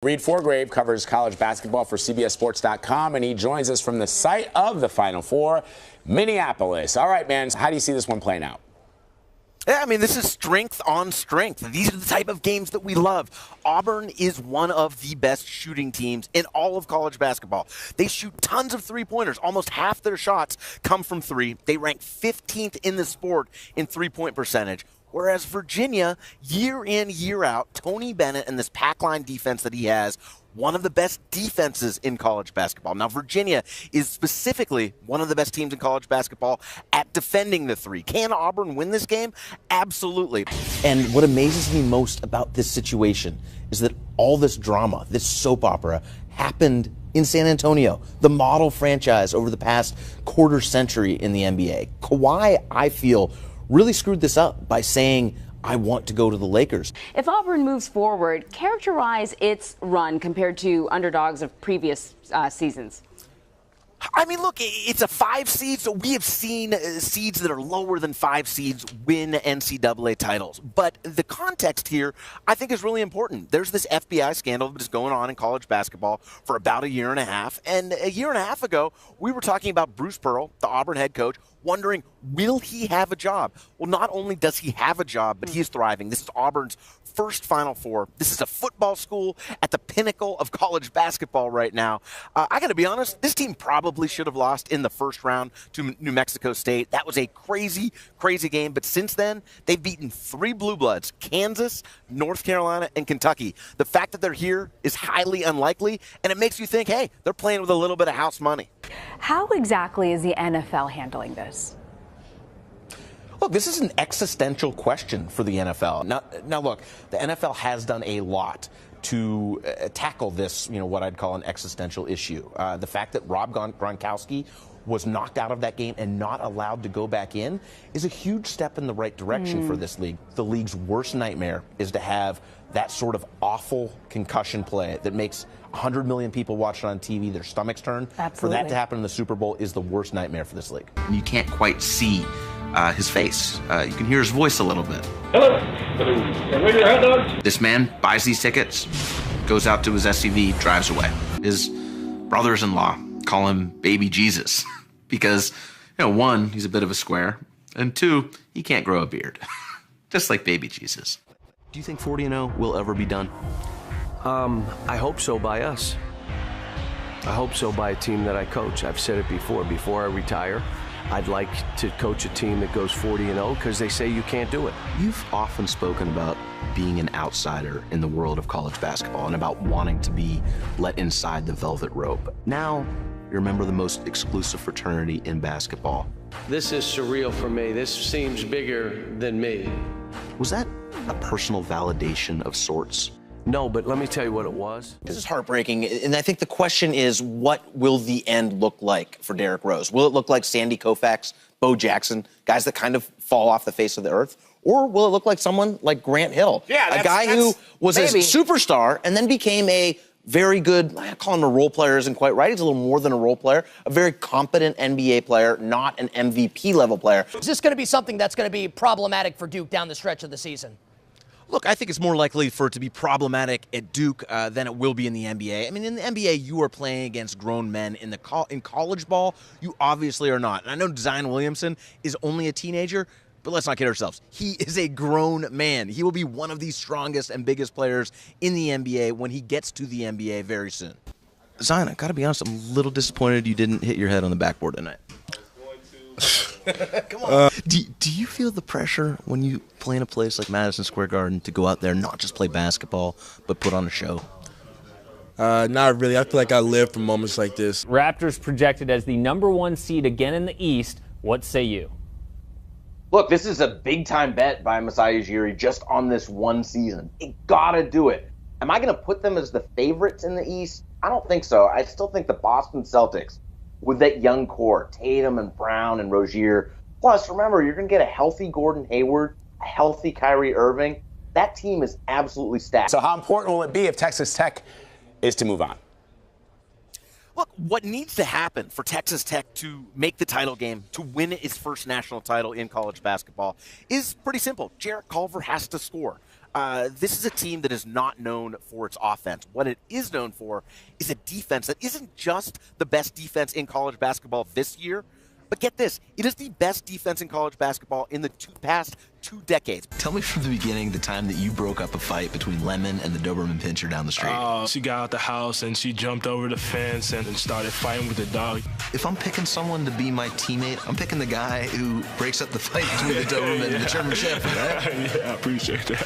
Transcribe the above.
Reid Forgrave covers college basketball for CBSSports.com, and he joins us from the site of the Final Four, Minneapolis. All right, man, how do you see this one playing out? Yeah, I mean, this is strength on strength. These are the type of games that we love. Auburn is one of the best shooting teams in all of college basketball. They shoot tons of three-pointers. Almost half their shots come from three. They rank 15th in the sport in three-point percentage. Whereas Virginia, year in, year out, Tony Bennett and this pack line defense that he has, one of the best defenses in college basketball. Now, Virginia is specifically one of the best teams in college basketball at defending the three. Can Auburn win this game? Absolutely. And what amazes me most about this situation is that all this drama, this soap opera, happened in San Antonio, the model franchise over the past quarter century in the NBA. Kawhi, I feel, really screwed this up by saying, I want to go to the Lakers. If Auburn moves forward, characterize its run compared to underdogs of previous seasons. I mean, look, it's a 5 seed, so we have seen seeds that are lower than 5 seeds win NCAA titles. But the context here, I think, is really important. There's this FBI scandal that is going on in college basketball for about a year and a half. And a year and a half ago, we were talking about Bruce Pearl, the Auburn head coach, wondering, will he have a job? Well, not only does he have a job, but he is thriving. This is Auburn's first Final Four. This is a football school at the pinnacle of college basketball right now. I got to be honest, this team probably should have lost in the first round to New Mexico State. That was a crazy, crazy game. But since then, they've beaten 3 Blue Bloods, Kansas, North Carolina, and Kentucky. The fact that they're here is highly unlikely, and it makes you think, hey, they're playing with a little bit of house money. How exactly is the NFL handling this? Look, this is an existential question for the NFL. Now look, the NFL has done a lot to tackle this, what I'd call an existential issue. The fact that Rob Gronkowski was knocked out of that game and not allowed to go back in is a huge step in the right direction for this league. The league's worst nightmare is to have that sort of awful concussion play that makes 100 million people watch it on TV, their stomachs turn. Absolutely. For that to happen in the Super Bowl is the worst nightmare for this league. You can't quite see his face. You can hear his voice a little bit. Hello. Can we get hot dogs? This man buys these tickets, goes out to his SUV, drives away. His brothers-in-law call him Baby Jesus because, 1, he's a bit of a square, and 2, he can't grow a beard, just like Baby Jesus. Do you think 40-0 will ever be done? I hope so by us. I hope so by a team that I coach. I've said it before I retire, I'd like to coach a team that goes 40-0 because they say you can't do it. You've often spoken about being an outsider in the world of college basketball and about wanting to be let inside the velvet rope. Now, you're a member of the most exclusive fraternity in basketball. This is surreal for me. This seems bigger than me. Was that a personal validation of sorts? No, but let me tell you what it was. This is heartbreaking, and I think the question is, what will the end look like for Derrick Rose? Will it look like Sandy Koufax, Bo Jackson, guys that kind of fall off the face of the earth? Or will it look like someone like Grant Hill, a guy who was a superstar and then became a very good, I call him a role player, isn't quite right. He's a little more than a role player, a very competent NBA player, not an MVP level player. Is this going to be something that's going to be problematic for Duke down the stretch of the season? Look, I think it's more likely for it to be problematic at Duke than it will be in the NBA. I mean, in the NBA, you are playing against grown men. In college ball, you obviously are not. And I know Zion Williamson is only a teenager, but let's not kid ourselves. He is a grown man. He will be one of the strongest and biggest players in the NBA when he gets to the NBA very soon. Zion, I got to be honest, I'm a little disappointed you didn't hit your head on the backboard tonight. Come on. Do you feel the pressure when you play in a place like Madison Square Garden to go out there, not just play basketball, but put on a show? Not really. I feel like I live for moments like this. Raptors projected as the #1 seed again in the East. What say you? Look, this is a big-time bet by Masai Ujiri just on this one season. You gotta do it. Am I going to put them as the favorites in the East? I don't think so. I still think the Boston Celtics, with that young core, Tatum and Brown and Rozier. Plus, remember, you're going to get a healthy Gordon Hayward, a healthy Kyrie Irving. That team is absolutely stacked. So how important will it be if Texas Tech is to move on? Look, what needs to happen for Texas Tech to make the title game, to win its first national title in college basketball, is pretty simple. Jarrett Culver has to score. This is a team that is not known for its offense. What it is known for is a defense that isn't just the best defense in college basketball this year, but get this, it is the best defense in college basketball in the past 2 decades. Tell me from the beginning the time that you broke up a fight between Lemon and the Doberman Pinscher down the street. She got out the house and she jumped over the fence and started fighting with the dog. If I'm picking someone to be my teammate, I'm picking the guy who breaks up the fight between the Doberman and the German Shepherd, right? Yeah, I appreciate that.